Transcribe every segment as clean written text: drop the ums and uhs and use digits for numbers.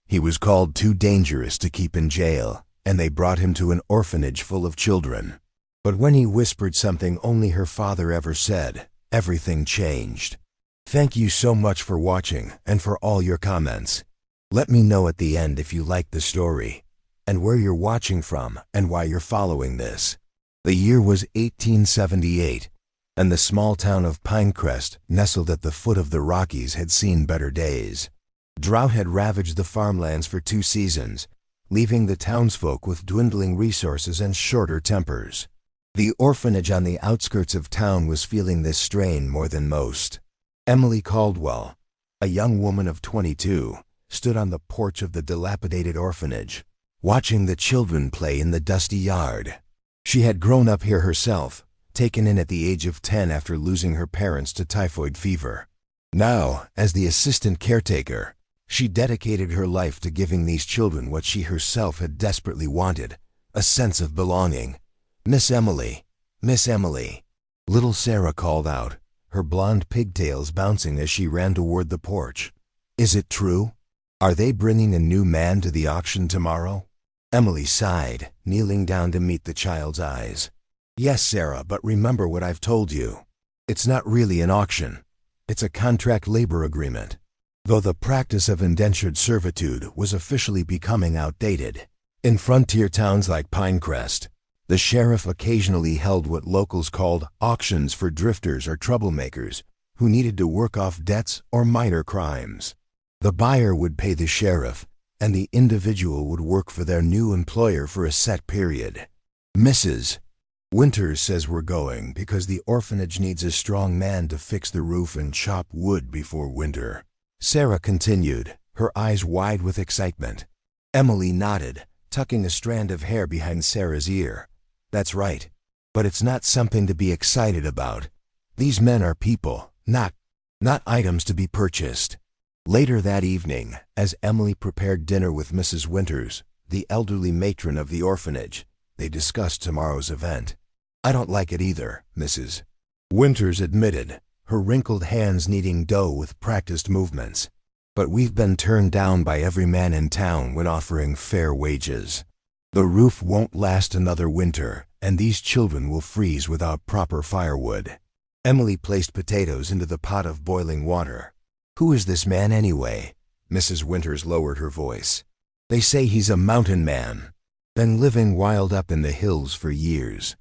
He was called too dangerous to keep in jail, and they brought him to an orphanage full of children. But when he whispered something only her father ever said, everything changed. Thank you so much for watching and for all your comments. Let me know at the end if you liked the story, and where you're watching from and why you're following this. The year was 1878, and the small town of Pinecrest, nestled at the foot of the Rockies, had seen better days. Drought had ravaged the farmlands for 2 seasons, leaving the townsfolk with dwindling resources and shorter tempers. The orphanage on the outskirts of town was feeling this strain more than most. Emily Caldwell, a young woman of 22, stood on the porch of the dilapidated orphanage, watching the children play in the dusty yard. She had grown up here herself, taken in at the age of 10 after losing her parents to typhoid fever. Now, as the assistant caretaker, she dedicated her life to giving these children what she herself had desperately wanted, a sense of belonging. "Miss Emily, Miss Emily," little Sarah called out, her blonde pigtails bouncing as she ran toward the porch. "Is it true? Are they bringing a new man to the auction tomorrow?" Emily sighed, kneeling down to meet the child's eyes. "Yes, Sarah, but remember what I've told you. It's not really an auction. It's a contract labor agreement." Though the practice of indentured servitude was officially becoming outdated, in frontier towns like Pinecrest, the sheriff occasionally held what locals called auctions for drifters or troublemakers who needed to work off debts or minor crimes. The buyer would pay the sheriff, and the individual would work for their new employer for a set period. "Mrs. Winters says we're going because the orphanage needs a strong man to fix the roof and chop wood before winter," Sarah continued, her eyes wide with excitement. Emily nodded, tucking a strand of hair behind Sarah's ear. "That's right. But it's not something to be excited about. These men are people, not items to be purchased." Later that evening, as Emily prepared dinner with Mrs. Winters, the elderly matron of the orphanage, they discussed tomorrow's event. "I don't like it either," Mrs. Winters admitted, her wrinkled hands kneading dough with practiced movements. "But we've been turned down by every man in town when offering fair wages. The roof won't last another winter, and these children will freeze without proper firewood." Emily placed potatoes into the pot of boiling water. "Who is this man anyway?" Mrs. Winters lowered her voice. "They say he's a mountain man. Been living wild up in the hills for years.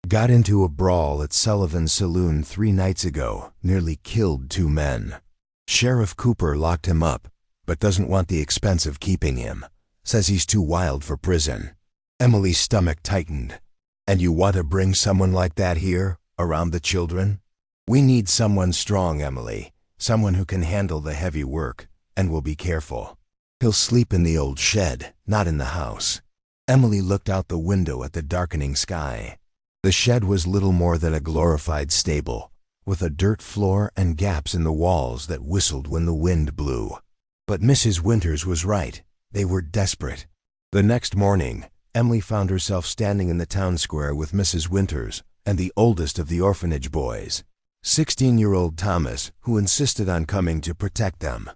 Got into a brawl at Sullivan's saloon 3 nights ago, nearly killed 2 men. Sheriff Cooper locked him up, but doesn't want the expense of keeping him. Says he's too wild for prison." Emily's stomach tightened. "And you want to bring someone like that here, around the children?" "We need someone strong, Emily. Someone who can handle the heavy work, and will be careful. He'll sleep in the old shed, not in the house." Emily looked out the window at the darkening sky. The shed was little more than a glorified stable, with a dirt floor and gaps in the walls that whistled when the wind blew. But Mrs. Winters was right. They were desperate. The next morning, Emily found herself standing in the town square with Mrs. Winters and the oldest of the orphanage boys, 16-year-old Thomas, who insisted on coming to protect them.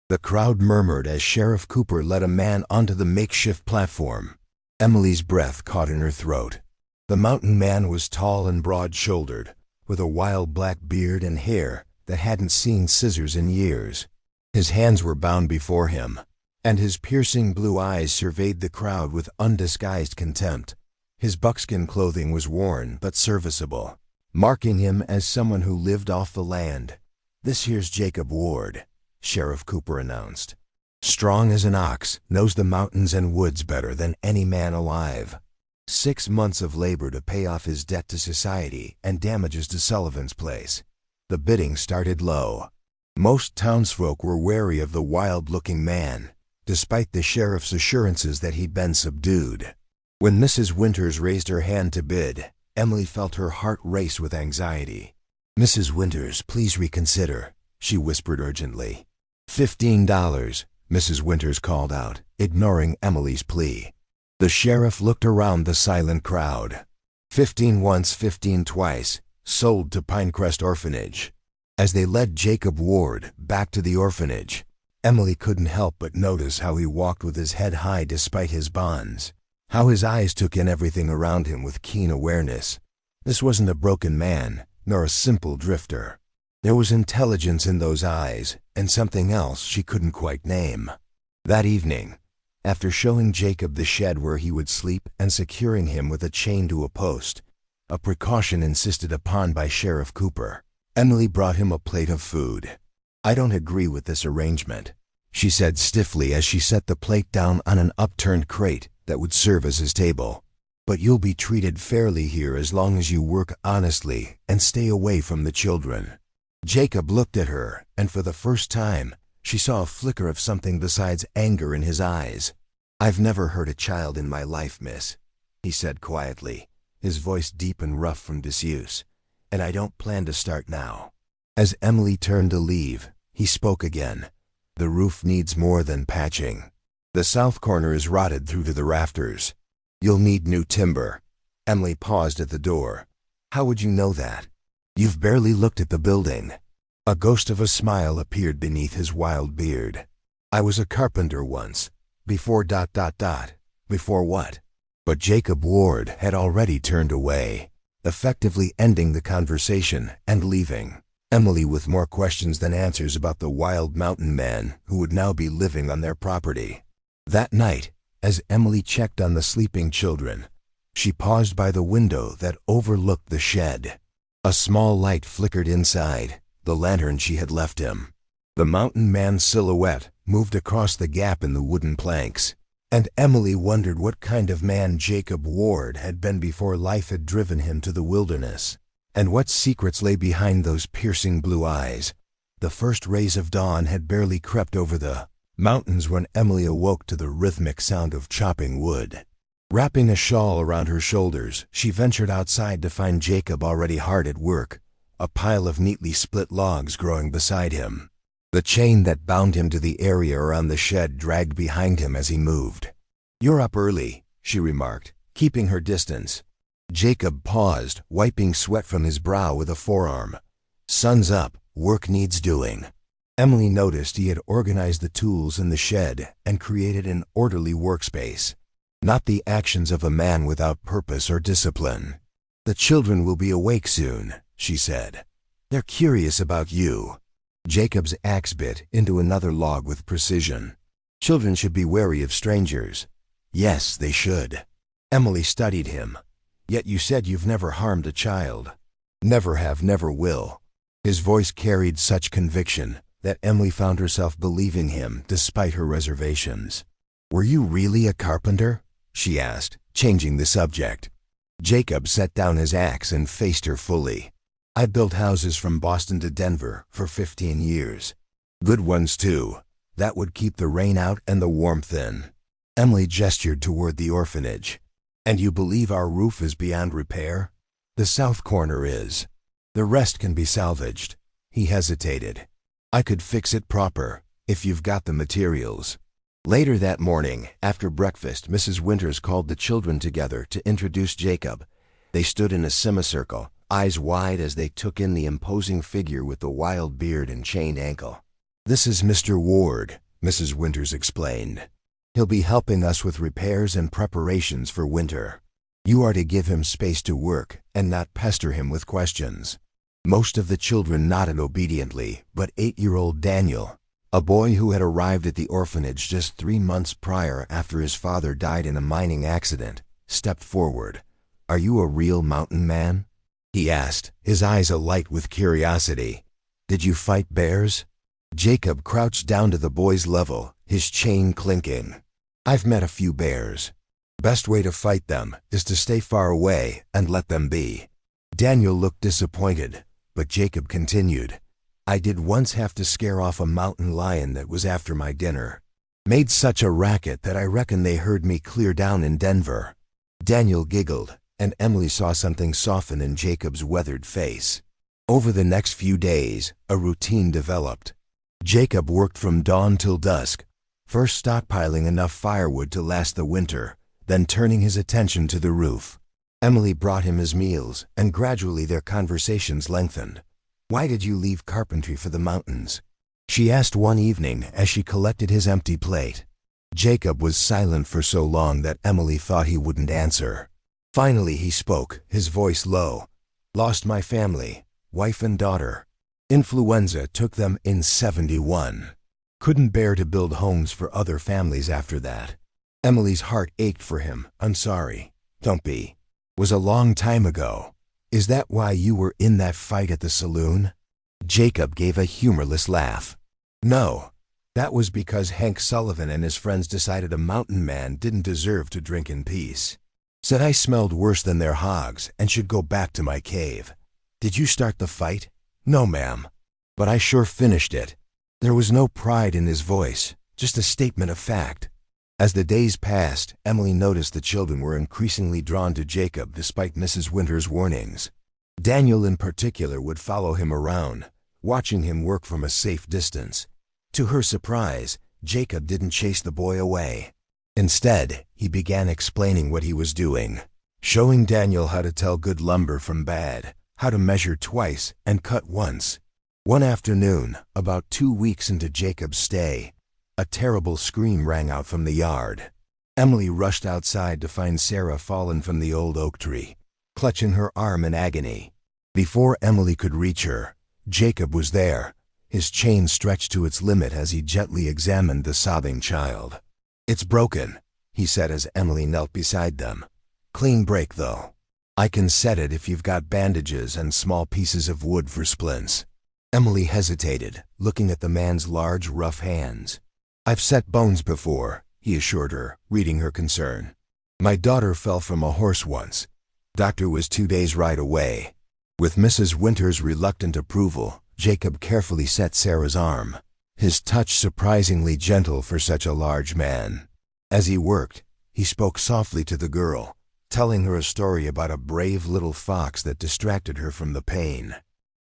The crowd murmured as Sheriff Cooper led a man onto the makeshift platform. Emily's breath caught in her throat. The mountain man was tall and broad-shouldered, with a wild black beard and hair that hadn't seen scissors in years. His hands were bound before him, and his piercing blue eyes surveyed the crowd with undisguised contempt. His buckskin clothing was worn but serviceable, marking him as someone who lived off the land. "This here's Jacob Ward," Sheriff Cooper announced. "Strong as an ox, knows the mountains and woods better than any man alive. 6 months of labor to pay off his debt to society and damages to Sullivan's place." The bidding started low. Most townsfolk were wary of the wild-looking man, despite the sheriff's assurances that he'd been subdued. When Mrs. Winters raised her hand to bid, Emily felt her heart race with anxiety. "Mrs. Winters, please reconsider," she whispered urgently. $15, Mrs. Winters called out, ignoring Emily's plea. The sheriff looked around the silent crowd. 15 once, 15 twice, sold to Pinecrest Orphanage. As they led Jacob Ward back to the orphanage, Emily couldn't help but notice how he walked with his head high despite his bonds, how his eyes took in everything around him with keen awareness. This wasn't a broken man, nor a simple drifter. There was intelligence in those eyes, and something else she couldn't quite name. That evening, after showing Jacob the shed where he would sleep and securing him with a chain to a post, a precaution insisted upon by Sheriff Cooper, Emily brought him a plate of food. "I don't agree with this arrangement," she said stiffly as she set the plate down on an upturned crate that would serve as his table. "But you'll be treated fairly here as long as you work honestly and stay away from the children." Jacob looked at her, and for the first time, she saw a flicker of something besides anger in his eyes. "I've never hurt a child in my life, miss," he said quietly, his voice deep and rough from disuse, "and I don't plan to start now." As Emily turned to leave, he spoke again. "The roof needs more than patching. The south corner is rotted through to the rafters. You'll need new timber." Emily paused at the door. "How would you know that? You've barely looked at the building." A ghost of a smile appeared beneath his wild beard. "I was a carpenter once. Before ... Before what?" But Jacob Ward had already turned away, effectively ending the conversation and leaving Emily with more questions than answers about the wild mountain man who would now be living on their property. That night, as Emily checked on the sleeping children, she paused by the window that overlooked the shed. A small light flickered inside, the lantern she had left him. The mountain man's silhouette moved across the gap in the wooden planks, and Emily wondered what kind of man Jacob Ward had been before life had driven him to the wilderness, and what secrets lay behind those piercing blue eyes. The first rays of dawn had barely crept over the mountains when Emily awoke to the rhythmic sound of chopping wood. Wrapping a shawl around her shoulders, she ventured outside to find Jacob already hard at work, a pile of neatly split logs growing beside him. The chain that bound him to the area around the shed dragged behind him as he moved. "You're up early," she remarked, keeping her distance. Jacob paused, wiping sweat from his brow with a forearm. "Sun's up, work needs doing." Emily noticed he had organized the tools in the shed and created an orderly workspace. Not the actions of a man without purpose or discipline. "The children will be awake soon," she said. "They're curious about you." Jacob's axe bit into another log with precision. "Children should be wary of strangers." "Yes, they should." Emily studied him. "Yet you said you've never harmed a child." "Never have, never will." His voice carried such conviction that Emily found herself believing him despite her reservations. "Were you really a carpenter?" she asked, changing the subject. Jacob set down his axe and faced her fully. "I built houses from Boston to Denver for 15 years. Good ones, too. That would keep the rain out and the warmth in." Emily gestured toward the orphanage. "And you believe our roof is beyond repair?" "The south corner is. The rest can be salvaged." He hesitated. "I could fix it proper, if you've got the materials." Later that morning, after breakfast, Mrs. Winters called the children together to introduce Jacob. They stood in a semicircle, eyes wide as they took in the imposing figure with the wild beard and chained ankle. "This is Mr. Ward," Mrs. Winters explained. "He'll be helping us with repairs and preparations for winter. You are to give him space to work and not pester him with questions." Most of the children nodded obediently, but 8-year-old Daniel, a boy who had arrived at the orphanage just 3 months prior after his father died in a mining accident, stepped forward. "Are you a real mountain man?" he asked, his eyes alight with curiosity. "Did you fight bears?" Jacob crouched down to the boy's level, his chain clinking. "I've met a few bears. Best way to fight them is to stay far away and let them be." Daniel looked disappointed, but Jacob continued. "I did once have to scare off a mountain lion that was after my dinner. Made such a racket that I reckon they heard me clear down in Denver." Daniel giggled, and Emily saw something soften in Jacob's weathered face. Over the next few days, a routine developed. Jacob worked from dawn till dusk, first stockpiling enough firewood to last the winter, then turning his attention to the roof. Emily brought him his meals, and gradually their conversations lengthened. "Why did you leave carpentry for the mountains?" she asked one evening as she collected his empty plate. Jacob was silent for so long that Emily thought he wouldn't answer. Finally he spoke, his voice low. "Lost my family, wife and daughter. Influenza took them in 71. Couldn't bear to build homes for other families after that." Emily's heart ached for him. "I'm sorry." "Don't be. Was a long time ago. Is that why you were in that fight at the saloon?" Jacob gave a humorless laugh. "No. That was because Hank Sullivan and his friends decided a mountain man didn't deserve to drink in peace. Said I smelled worse than their hogs and should go back to my cave." "Did you start the fight?" "No, ma'am. But I sure finished it." There was no pride in his voice, just a statement of fact. As the days passed, Emily noticed the children were increasingly drawn to Jacob despite Mrs. Winter's warnings. Daniel in particular would follow him around, watching him work from a safe distance. To her surprise, Jacob didn't chase the boy away. Instead, he began explaining what he was doing, showing Daniel how to tell good lumber from bad, how to measure twice and cut once. One afternoon, about 2 weeks into Jacob's stay, a terrible scream rang out from the yard. Emily rushed outside to find Sarah fallen from the old oak tree, clutching her arm in agony. Before Emily could reach her, Jacob was there, his chain stretched to its limit as he gently examined the sobbing child. "It's broken," he said as Emily knelt beside them. "Clean break, though. I can set it if you've got bandages and small pieces of wood for splints." Emily hesitated, looking at the man's large, rough hands. "I've set bones before," he assured her, reading her concern. "My daughter fell from a horse once. Doctor was 2 days' ride away." With Mrs. Winter's reluctant approval, Jacob carefully set Sarah's arm, his touch surprisingly gentle for such a large man. As he worked, he spoke softly to the girl, telling her a story about a brave little fox that distracted her from the pain.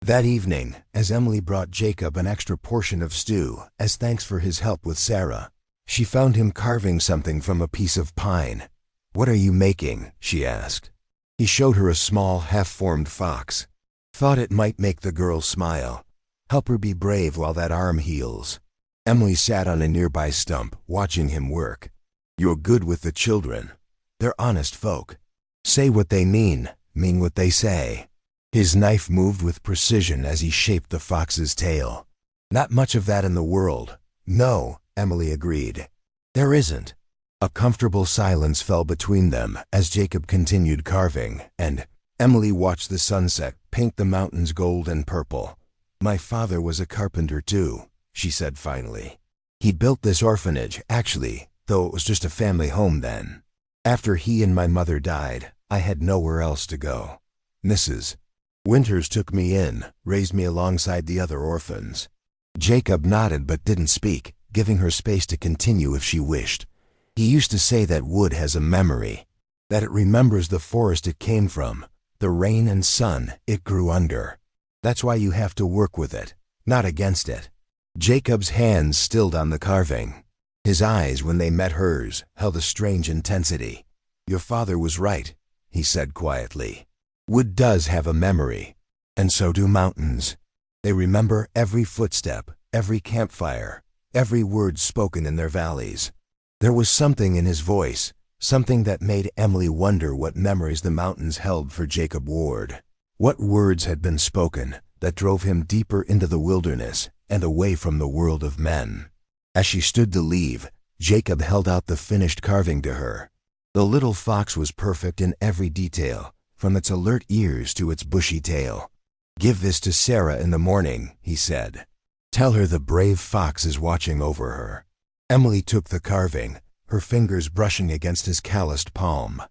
That evening, as Emily brought Jacob an extra portion of stew as thanks for his help with Sarah, she found him carving something from a piece of pine. "What are you making?" she asked. He showed her a small, half-formed fox. Thought it might make the girl smile. Help her be brave while that arm heals. Emily sat on a nearby stump, watching him work. "You're good with the children. They're honest folk. Say what they mean what they say." His knife moved with precision as he shaped the fox's tail. "Not much of that in the world." "No," Emily agreed. "There isn't." A comfortable silence fell between them as Jacob continued carving, and Emily watched the sunset paint the mountains gold and purple. "My father was a carpenter too," she said finally. "He built this orphanage, actually, though it was just a family home then. After he and my mother died, I had nowhere else to go. Mrs. Winters took me in, raised me alongside the other orphans." Jacob nodded but didn't speak, giving her space to continue if she wished. "He used to say that wood has a memory, that it remembers the forest it came from, the rain and sun it grew under. That's why you have to work with it, not against it." Jacob's hands stilled on the carving. His eyes, when they met hers, held a strange intensity. "Your father was right," he said quietly. "Wood does have a memory, and so do mountains. They remember every footstep, every campfire, every word spoken in their valleys." There was something in his voice, something that made Emily wonder what memories the mountains held for Jacob Ward. What words had been spoken that drove him deeper into the wilderness and away from the world of men. As she stood to leave, Jacob held out the finished carving to her. The little fox was perfect in every detail, from its alert ears to its bushy tail. "Give this to Sarah in the morning," he said. "Tell her the brave fox is watching over her." Emily took the carving, her fingers brushing against his calloused palm.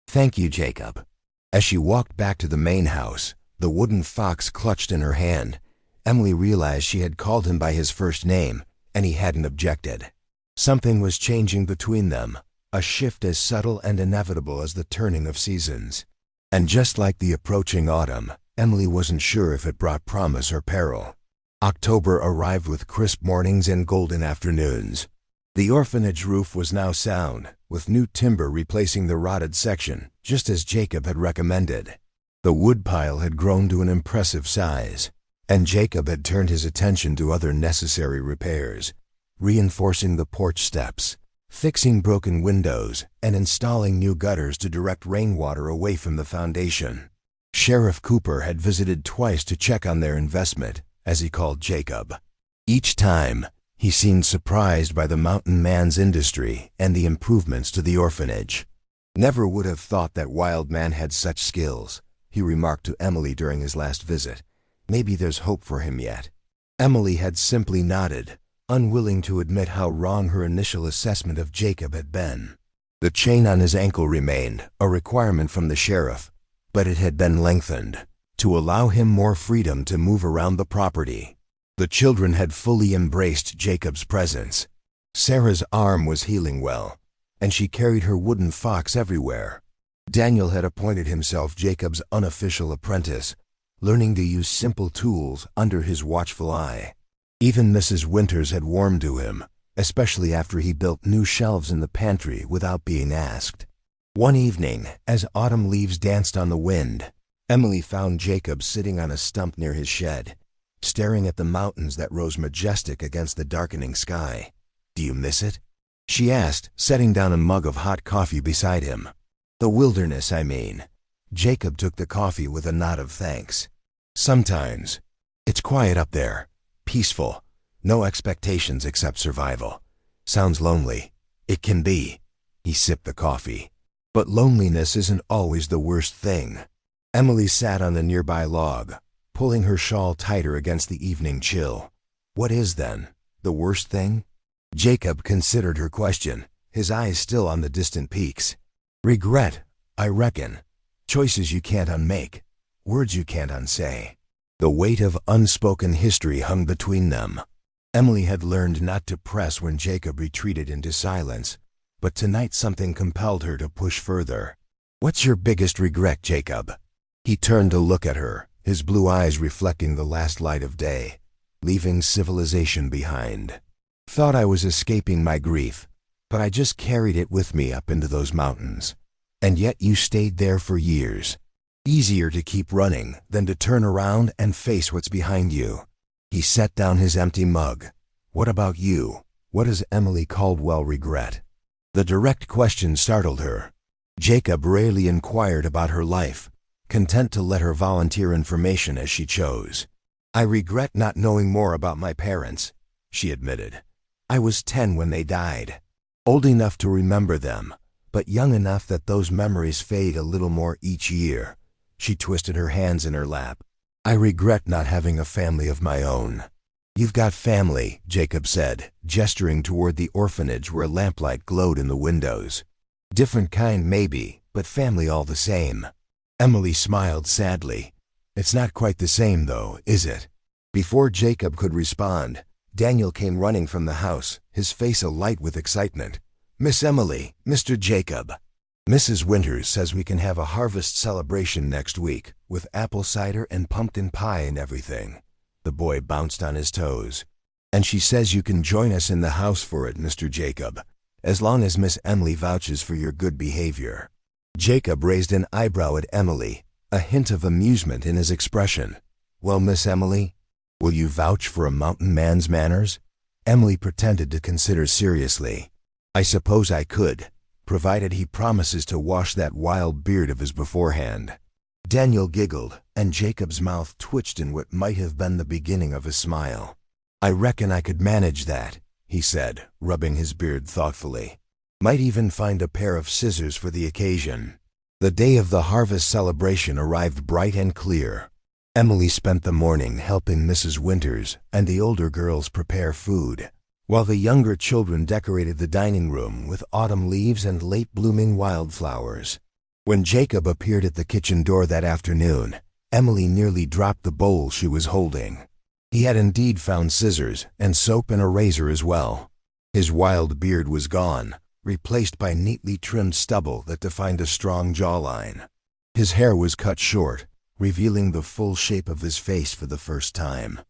"Thank you, Jacob." As she walked back to the main house, the wooden fox clutched in her hand, Emily realized she had called him by his first name, and he hadn't objected. Something was changing between them, a shift as subtle and inevitable as the turning of seasons. And just like the approaching autumn, Emily wasn't sure if it brought promise or peril. October arrived with crisp mornings and golden afternoons. The orphanage roof was now sound, with new timber replacing the rotted section, just as Jacob had recommended. The woodpile had grown to an impressive size. and Jacob had turned his attention to other necessary repairs, reinforcing the porch steps, fixing broken windows, and installing new gutters to direct rainwater away from the foundation. Sheriff Cooper had visited twice to check on their investment, as he called Jacob. Each time, he seemed surprised by the mountain man's industry and the improvements to the orphanage. "Never would have thought that wild man had such skills," he remarked to Emily during his last visit. "Maybe there's hope for him yet." Emily had simply nodded, unwilling to admit how wrong her initial assessment of Jacob had been. The chain on his ankle remained, a requirement from the sheriff, but it had been lengthened to allow him more freedom to move around the property. The children had fully embraced Jacob's presence. Sarah's arm was healing well, and she carried her wooden fox everywhere. Daniel had appointed himself Jacob's unofficial apprentice, learning to use simple tools under his watchful eye. Even Mrs. Winters had warmed to him, especially after he built new shelves in the pantry without being asked. One evening, as autumn leaves danced on the wind, Emily found Jacob sitting on a stump near his shed, staring at the mountains that rose majestic against the darkening sky. "Do you miss it?" she asked, setting down a mug of hot coffee beside him. "The wilderness, I mean." Jacob took the coffee with a nod of thanks. "Sometimes. It's quiet up there. Peaceful. No expectations except survival. Sounds lonely. It can be." He sipped the coffee. "But loneliness isn't always the worst thing." Emily sat on the nearby log, pulling her shawl tighter against the evening chill. "What is, then, the worst thing?" Jacob considered her question, his eyes still on the distant peaks. "Regret, I reckon. Choices you can't unmake. Words you can't unsay." The weight of unspoken history hung between them. Emily had learned not to press when Jacob retreated into silence, but tonight something compelled her to push further. "What's your biggest regret, Jacob?" He turned to look at her, his blue eyes reflecting the last light of day, leaving civilization behind. "Thought I was escaping my grief, but I just carried it with me up into those mountains. And yet you stayed there for years. Easier to keep running than to turn around and face what's behind you." He set down his empty mug. "What about you? What does Emily Caldwell regret?" The direct question startled her. Jacob rarely inquired about her life, content to let her volunteer information as she chose. "I regret not knowing more about my parents," she admitted. "I was 10 when they died. Old enough to remember them, but young enough that those memories fade a little more each year." She twisted her hands in her lap. "I regret not having a family of my own." "You've got family," Jacob said, gesturing toward the orphanage where lamplight glowed in the windows. "Different kind maybe, but family all the same." Emily smiled sadly. "It's not quite the same though, is it?" Before Jacob could respond, Daniel came running from the house, his face alight with excitement. "Miss Emily, Mr. Jacob. Mrs. Winters says we can have a harvest celebration next week, with apple cider and pumpkin pie and everything." The boy bounced on his toes. "And she says you can join us in the house for it, Mr. Jacob, as long as Miss Emily vouches for your good behavior." Jacob raised an eyebrow at Emily, a hint of amusement in his expression. "Well, Miss Emily, will you vouch for a mountain man's manners?" Emily pretended to consider seriously. "I suppose I could, provided he promises to wash that wild beard of his beforehand." Daniel giggled, and Jacob's mouth twitched in what might have been the beginning of a smile. "I reckon I could manage that," he said, rubbing his beard thoughtfully. "Might even find a pair of scissors for the occasion." The day of the harvest celebration arrived bright and clear. Emily spent the morning helping Mrs. Winters and the older girls prepare food, while the younger children decorated the dining room with autumn leaves and late-blooming wildflowers. When Jacob appeared at the kitchen door that afternoon, Emily nearly dropped the bowl she was holding. He had indeed found scissors and soap and a razor as well. His wild beard was gone, replaced by neatly trimmed stubble that defined a strong jawline. His hair was cut short, revealing the full shape of his face for the first time.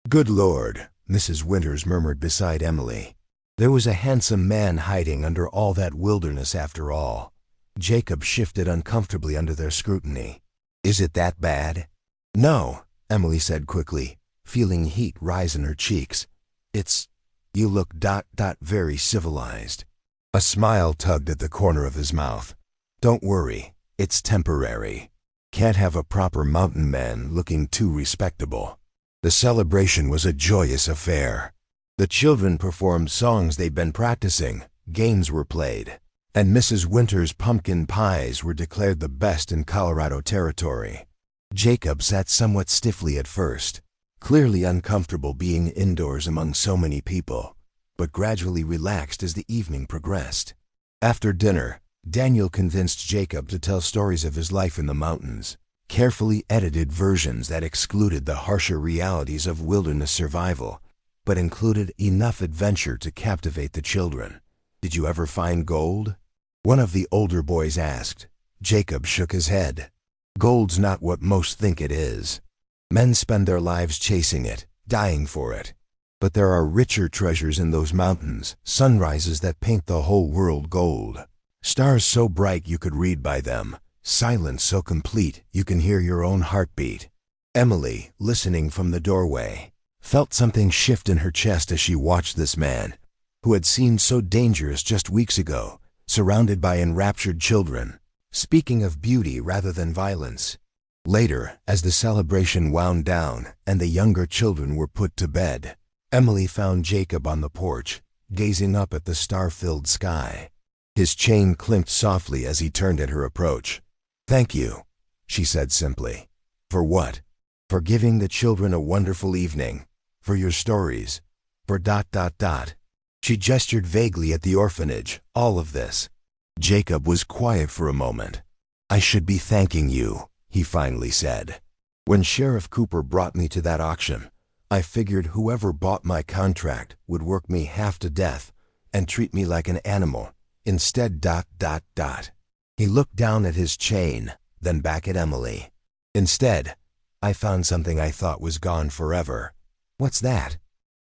"Good Lord," Mrs. Winters murmured beside Emily. There was a handsome man hiding under all that wilderness after all. Jacob shifted uncomfortably under their scrutiny. "Is it that bad?" "No," Emily said quickly. feeling heat rise in her cheeks. You look very civilized. A smile tugged at the corner of his mouth. Don't worry, it's temporary. Can't have a proper mountain man looking too respectable. The celebration was a joyous affair. The children performed songs they'd been practicing, games were played, and Mrs. Winter's pumpkin pies were declared the best in Colorado territory. Jacob sat somewhat stiffly at first, clearly uncomfortable being indoors among so many people, but gradually relaxed as the evening progressed. After dinner, Daniel convinced Jacob to tell stories of his life in the mountains, carefully edited versions that excluded the harsher realities of wilderness survival, but included enough adventure to captivate the children. Did you ever find gold? One of the older boys asked. Jacob shook his head. Gold's not what most think it is. Men spend their lives chasing it, dying for it. But there are richer treasures in those mountains, sunrises that paint the whole world gold. Stars so bright you could read by them, silence so complete you can hear your own heartbeat. Emily, listening from the doorway, felt something shift in her chest as she watched this man, who had seemed so dangerous just weeks ago, surrounded by enraptured children, speaking of beauty rather than violence. Later, as the celebration wound down and the younger children were put to bed, Emily found Jacob on the porch, gazing up at the star-filled sky. His chain clinked softly as he turned at her approach. "Thank you," she said simply. "For what?" "For giving the children a wonderful evening. For your stories. For ... She gestured vaguely at the orphanage, all of this. Jacob was quiet for a moment. "I should be thanking you," he finally said. "When Sheriff Cooper brought me to that auction, I figured whoever bought my contract would work me half to death and treat me like an animal. Instead ... He looked down at his chain, then back at Emily. "Instead, I found something I thought was gone forever." "What's that?"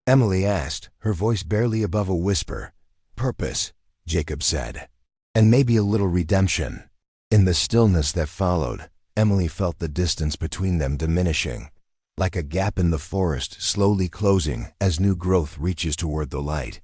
Emily asked, her voice barely above a whisper. "Purpose," Jacob said. "And maybe a little redemption." In the stillness that followed, Emily felt the distance between them diminishing, like a gap in the forest slowly closing as new growth reaches toward the light.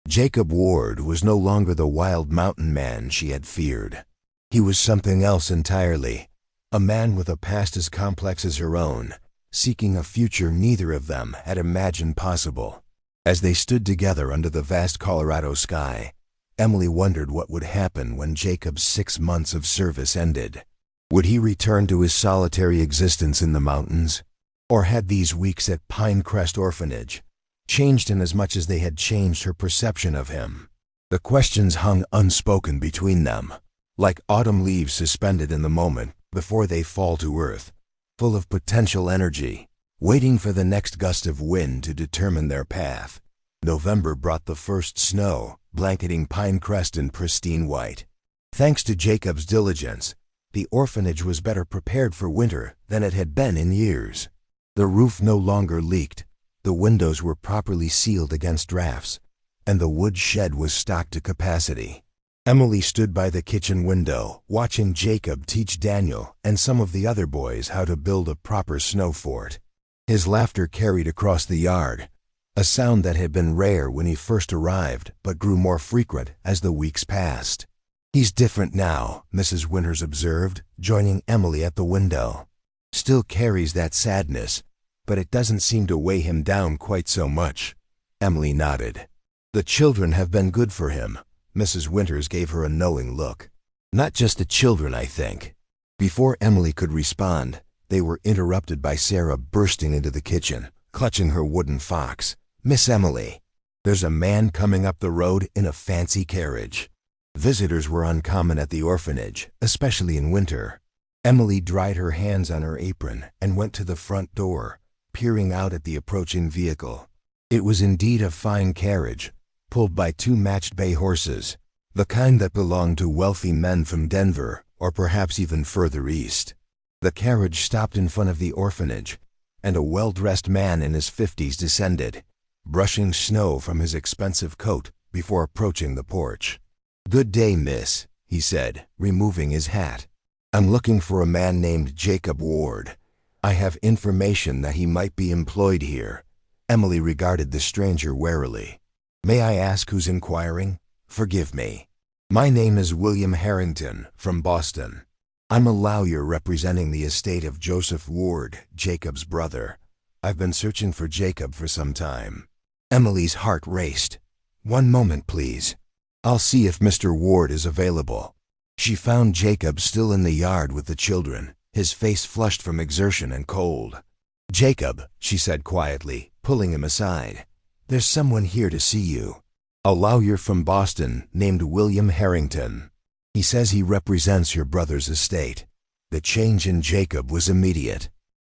Jacob Ward was no longer the wild mountain man she had feared. He was something else entirely, a man with a past as complex as her own, seeking a future neither of them had imagined possible. As they stood together under the vast Colorado sky, Emily wondered what would happen when Jacob's 6 months of service ended. Would he return to his solitary existence in the mountains? Or had these weeks at Pinecrest Orphanage changed him as much as they had changed her perception of him? The questions hung unspoken between them, like autumn leaves suspended in the moment before they fall to earth, full of potential energy, waiting for the next gust of wind to determine their path. November brought the first snow, blanketing Pinecrest in pristine white. Thanks to Jacob's diligence, the orphanage was better prepared for winter than it had been in years. The roof no longer leaked, the windows were properly sealed against drafts, and the wood shed was stocked to capacity. Emily stood by the kitchen window, watching Jacob teach Daniel and some of the other boys how to build a proper snow fort. His laughter carried across the yard, a sound that had been rare when he first arrived but grew more frequent as the weeks passed. "He's different now," Mrs. Winters observed, joining Emily at the window. "Still carries that sadness, but it doesn't seem to weigh him down quite so much." Emily nodded. "The children have been good for him." Mrs. Winters gave her a knowing look. "Not just the children, I think." Before Emily could respond, they were interrupted by Sarah bursting into the kitchen, clutching her wooden fox. "Miss Emily, there's a man coming up the road in a fancy carriage." Visitors were uncommon at the orphanage, especially in winter. Emily dried her hands on her apron and went to the front door, peering out at the approaching vehicle. It was indeed a fine carriage, pulled by 2 matched bay horses, the kind that belonged to wealthy men from Denver or perhaps even further east. The carriage stopped in front of the orphanage, and a well-dressed man in his 50s descended, brushing snow from his expensive coat before approaching the porch. "Good day, miss," he said, removing his hat. "I'm looking for a man named Jacob Ward. I have information that he might be employed here. Emily regarded the stranger warily. May I ask who's inquiring? Forgive me. My name is William Harrington, from Boston. I'm a lawyer representing the estate of Joseph Ward, Jacob's brother. I've been searching for Jacob for some time. Emily's heart raced. One moment, please. I'll see if Mr. Ward is available. She found Jacob still in the yard with the children, his face flushed from exertion and cold. Jacob, she said quietly, pulling him aside. There's someone here to see you. A lawyer from Boston named William Harrington. He says he represents your brother's estate. The change in Jacob was immediate.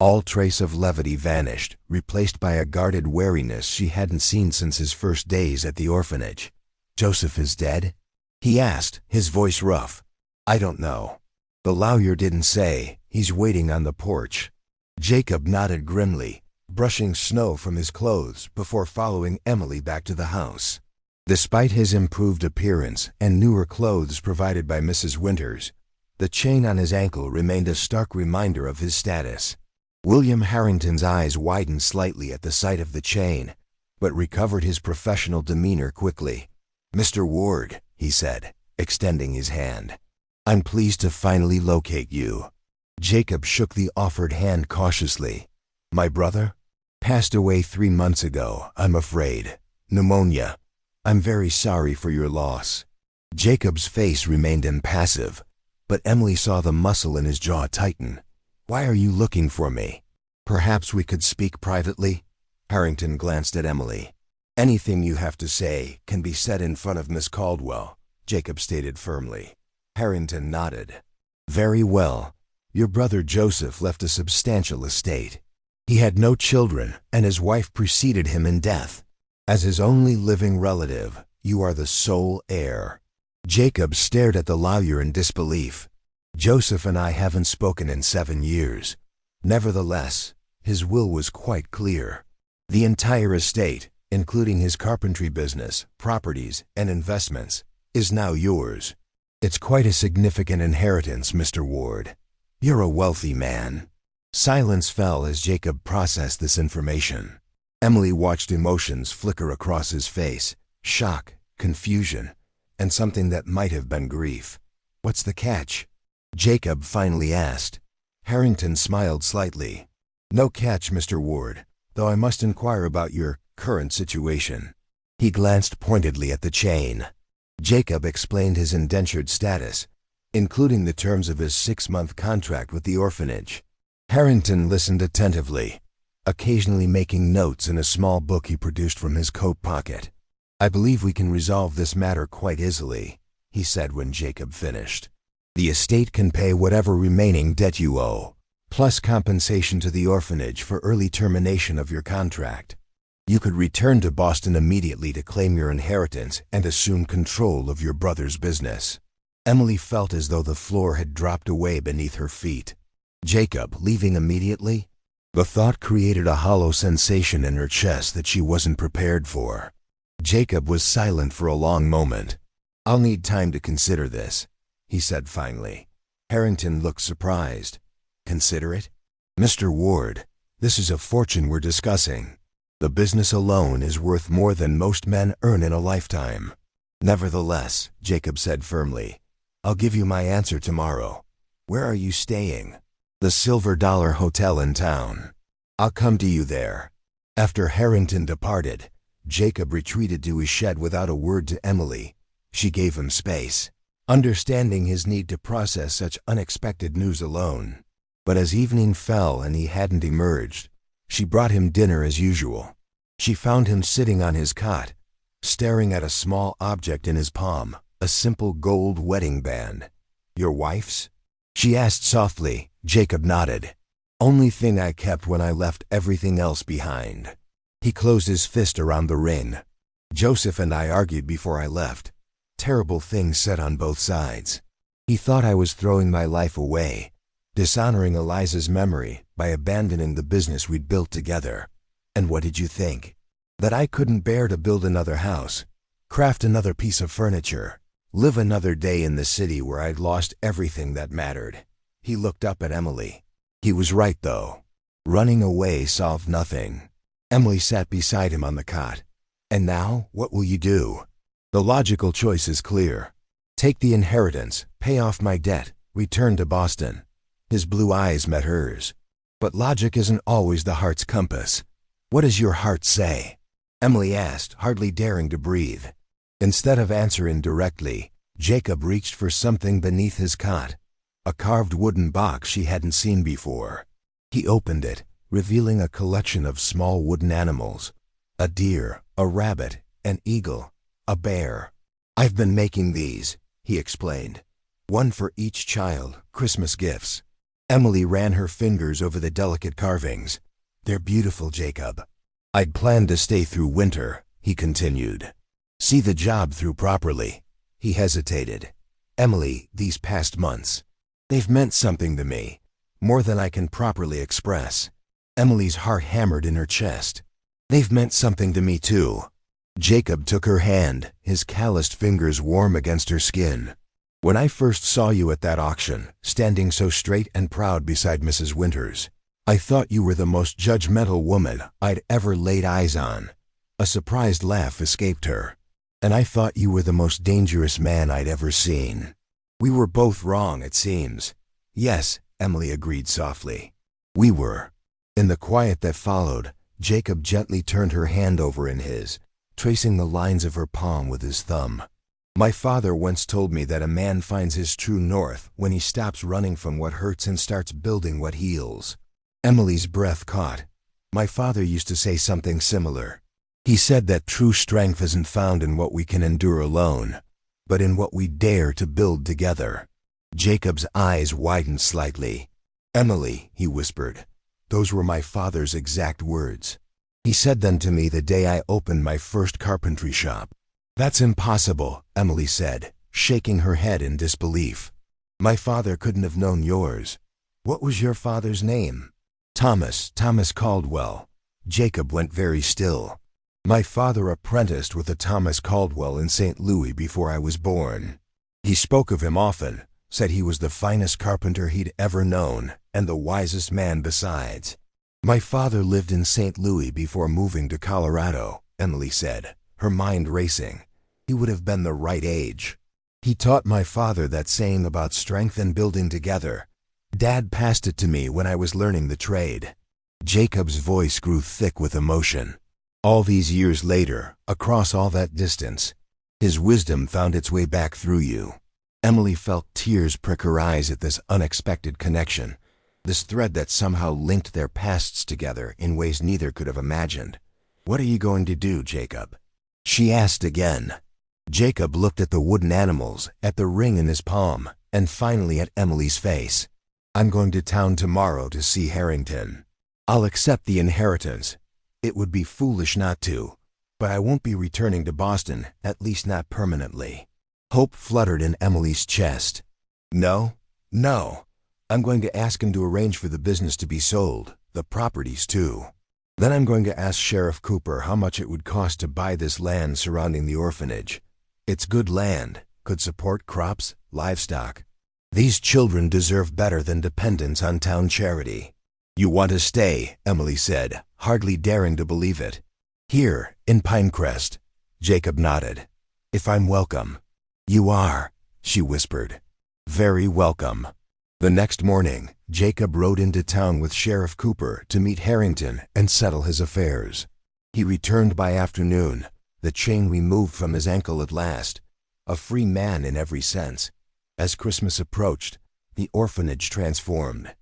All trace of levity vanished, replaced by a guarded wariness she hadn't seen since his first days at the orphanage. Joseph is dead? He asked, his voice rough. I don't know. The lawyer didn't say. He's waiting on the porch. Jacob nodded grimly, brushing snow from his clothes before following Emily back to the house. Despite his improved appearance and newer clothes provided by Mrs. Winters, the chain on his ankle remained a stark reminder of his status. William Harrington's eyes widened slightly at the sight of the chain, but recovered his professional demeanor quickly. Mr. Ward, he said, extending his hand. I'm pleased to finally locate you. Jacob shook the offered hand cautiously. My brother? Passed away 3 months ago, I'm afraid. Pneumonia. I'm very sorry for your loss. Jacob's face remained impassive, but Emily saw the muscle in his jaw tighten. Why are you looking for me? Perhaps we could speak privately? Harrington glanced at Emily. Anything you have to say can be said in front of Miss Caldwell, Jacob stated firmly. Harrington nodded. Very well. Your brother Joseph left a substantial estate. He had no children, and his wife preceded him in death. As his only living relative, you are the sole heir. Jacob stared at the lawyer in disbelief. Joseph and I haven't spoken in 7 years. Nevertheless, his will was quite clear. The entire estate, including his carpentry business, properties, and investments, is now yours. It's quite a significant inheritance, Mr. Ward. You're a wealthy man. Silence fell as Jacob processed this information. Emily watched emotions flicker across his face, shock, confusion, and something that might have been grief. What's the catch? Jacob finally asked. Harrington smiled slightly. No catch, Mr. Ward, though I must inquire about your current situation. He glanced pointedly at the chain. Jacob explained his indentured status, including the terms of his 6-month contract with the orphanage. Harrington listened attentively, occasionally making notes in a small book he produced from his coat pocket. I believe we can resolve this matter quite easily, he said when Jacob finished. The estate can pay whatever remaining debt you owe, plus compensation to the orphanage for early termination of your contract. You could return to Boston immediately to claim your inheritance and assume control of your brother's business. Emily felt as though the floor had dropped away beneath her feet. Jacob leaving immediately? The thought created a hollow sensation in her chest that she wasn't prepared for. Jacob was silent for a long moment. I'll need time to consider this, he said finally. Harrington looked surprised. Consider it? Mr. Ward, this is a fortune we're discussing. The business alone is worth more than most men earn in a lifetime. Nevertheless, Jacob said firmly, I'll give you my answer tomorrow. Where are you staying? The Silver Dollar Hotel in town. I'll come to you there. After Harrington departed, Jacob retreated to his shed without a word to Emily. She gave him space, understanding his need to process such unexpected news alone. But as evening fell and he hadn't emerged, she brought him dinner as usual. She found him sitting on his cot, staring at a small object in his palm, a simple gold wedding band. Your wife's? She asked softly. Jacob nodded. Only thing I kept when I left everything else behind. He closed his fist around the ring. Joseph and I argued before I left. Terrible things said on both sides. He thought I was throwing my life away, dishonoring Eliza's memory by abandoning the business we'd built together. And what did you think? That I couldn't bear to build another house, craft another piece of furniture, live another day in the city where I'd lost everything that mattered. He looked up at Emily. He was right, though. Running away solved nothing. Emily sat beside him on the cot. And now, what will you do? The logical choice is clear. Take the inheritance, pay off my debt, return to Boston. His blue eyes met hers. But logic isn't always the heart's compass. What does your heart say? Emily asked, hardly daring to breathe. Instead of answering directly, Jacob reached for something beneath his cot, a carved wooden box she hadn't seen before. He opened it, revealing a collection of small wooden animals. A deer, a rabbit, an eagle, a bear. I've been making these, he explained. One for each child, Christmas gifts. Emily ran her fingers over the delicate carvings. They're beautiful, Jacob. I'd planned to stay through winter, he continued. See the job through properly. He hesitated. Emily, these past months, they've meant something to me, more than I can properly express. Emily's heart hammered in her chest. They've meant something to me too. Jacob took her hand, his calloused fingers warm against her skin. When I first saw you at that auction, standing so straight and proud beside Mrs. Winters, I thought you were the most judgmental woman I'd ever laid eyes on. A surprised laugh escaped her. And I thought you were the most dangerous man I'd ever seen. We were both wrong, it seems. Yes, Emily agreed softly. We were. In the quiet that followed, Jacob gently turned her hand over in his, tracing the lines of her palm with his thumb. My father once told me that a man finds his true north when he stops running from what hurts and starts building what heals. Emily's breath caught. My father used to say something similar. He said that true strength isn't found in what we can endure alone, but in what we dare to build together. Jacob's eyes widened slightly. Emily, he whispered, those were my father's exact words. He said them to me the day I opened my first carpentry shop. That's impossible, Emily said, shaking her head in disbelief. My father couldn't have known yours. What was your father's name? Thomas Caldwell. Jacob went very still. My father apprenticed with a Thomas Caldwell in St. Louis before I was born. He spoke of him often, said he was the finest carpenter he'd ever known, and the wisest man besides. My father lived in St. Louis before moving to Colorado, Emily said, her mind racing. He would have been the right age. He taught my father that saying about strength and building together. Dad passed it to me when I was learning the trade. Jacob's voice grew thick with emotion. All these years later, across all that distance, his wisdom found its way back through you. Emily felt tears prick her eyes at this unexpected connection, this thread that somehow linked their pasts together in ways neither could have imagined. What are you going to do, Jacob? She asked again. Jacob looked at the wooden animals, at the ring in his palm, and finally at Emily's face. I'm going to town tomorrow to see Harrington. I'll accept the inheritance. It would be foolish not to, but I won't be returning to Boston, at least not permanently. Hope fluttered in Emily's chest. No. I'm going to ask him to arrange for the business to be sold, the properties too. Then I'm going to ask Sheriff Cooper how much it would cost to buy this land surrounding the orphanage. It's good land, could support crops, livestock. These children deserve better than dependence on town charity. You want to stay, Emily said, hardly daring to believe it. Here, in Pinecrest. Jacob nodded. If I'm welcome. You are, she whispered. Very welcome. The next morning, Jacob rode into town with Sheriff Cooper to meet Harrington and settle his affairs. He returned by afternoon, the chain removed from his ankle at last, a free man in every sense. As Christmas approached, the orphanage transformed.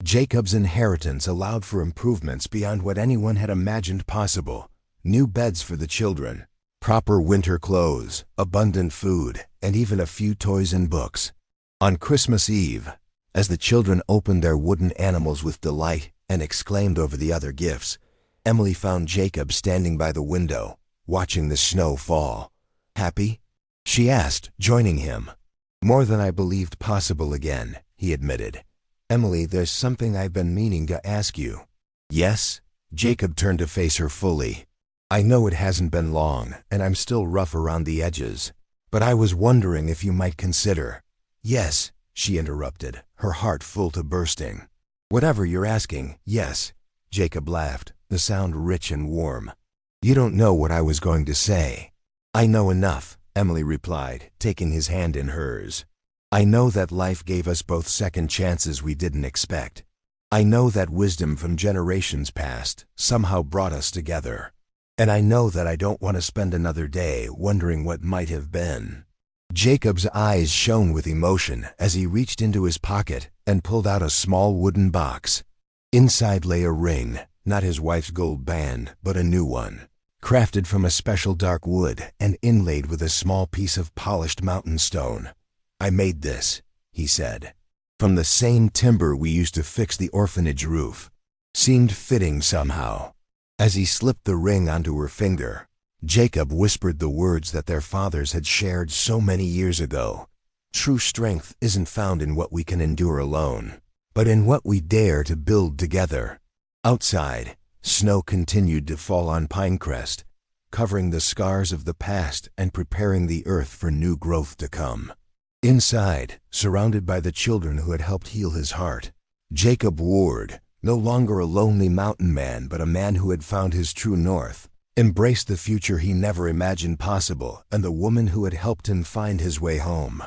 Jacob's inheritance allowed for improvements beyond what anyone had imagined possible. New beds for the children, proper winter clothes, abundant food, and even a few toys and books. On Christmas Eve, as the children opened their wooden animals with delight and exclaimed over the other gifts, Emily found Jacob standing by the window, watching the snow fall. Happy? She asked, joining him. More than I believed possible again, he admitted. Emily, there's something I've been meaning to ask you. Yes? Jacob turned to face her fully. I know it hasn't been long, and I'm still rough around the edges, but I was wondering if you might consider. Yes, she interrupted, her heart full to bursting. Whatever you're asking, yes. Jacob laughed, the sound rich and warm. You don't know what I was going to say. I know enough, Emily replied, taking his hand in hers. I know that life gave us both second chances we didn't expect. I know that wisdom from generations past somehow brought us together. And I know that I don't want to spend another day wondering what might have been. Jacob's eyes shone with emotion as he reached into his pocket and pulled out a small wooden box. Inside lay a ring, not his wife's gold band, but a new one, crafted from a special dark wood and inlaid with a small piece of polished mountain stone. I made this, he said, from the same timber we used to fix the orphanage roof. Seemed fitting somehow. As he slipped the ring onto her finger, Jacob whispered the words that their fathers had shared so many years ago. True strength isn't found in what we can endure alone, but in what we dare to build together. Outside, snow continued to fall on Pinecrest, covering the scars of the past and preparing the earth for new growth to come. Inside, surrounded by the children who had helped heal his heart, Jacob Ward, no longer a lonely mountain man but a man who had found his true north, embraced the future he never imagined possible and the woman who had helped him find his way home.